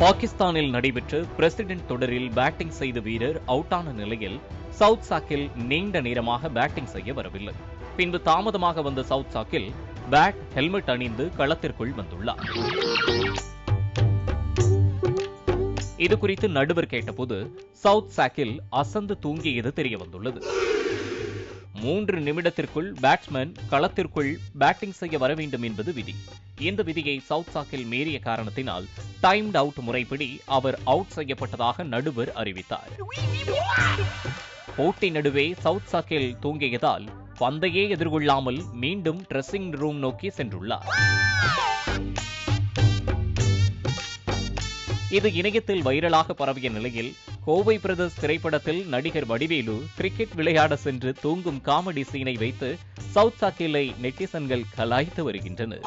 பாகிஸ்தானில் நடைபெற்ற பிரசிடென்ட் தொடரில் பேட்டிங் செய்த வீரர் அவுட்டான நிலையில் சவுத் சாக்கில் நீண்ட நேரமாக பேட்டிங் செய்ய வரவில்லை. பின்பு தாமதமாக வந்த சவுத் சாக்கில் பேட் ஹெல்மெட் அணிந்து களத்திற்குள் வந்துள்ளார். இதுகுறித்து நடுவர் கேட்டபோது சவுத் சாக்கில் அசந்து தூங்கியது தெரிய வந்துள்ளது. 3 நிமிடத்திற்குள் பேட்ஸ்மேன் களத்திற்குள் பேட்டிங் செய்ய வர வேண்டும் என்பது விதி. இந்த விதியை சவுத் சாக்கில் மீறிய காரணத்தினால் டைம்ட் அவுட் முறைப்படி அவர் அவுட் செய்யப்பட்டதாக நடுவர் அறிவித்தார். போட்டி நடுவே சவுத் சாக்கில் தூங்கியதால் பந்தையே எதிர்கொள்ளாமல் மீண்டும் ட்ரெஸ்ஸிங் ரூம் நோக்கி சென்றுள்ளார். இது இணையத்தில் வைரலாக பரவிய நிலையில் கோவை பிரதர்ஸ் திரைப்படத்தில் நடிகர் வடிவேலு கிரிக்கெட் விளையாட சென்று தூங்கும் காமெடி சீனை வைத்து சவுத் சாக்கிலை நெட்டிசன்கள் கலாய்த்து வருகின்றனர்.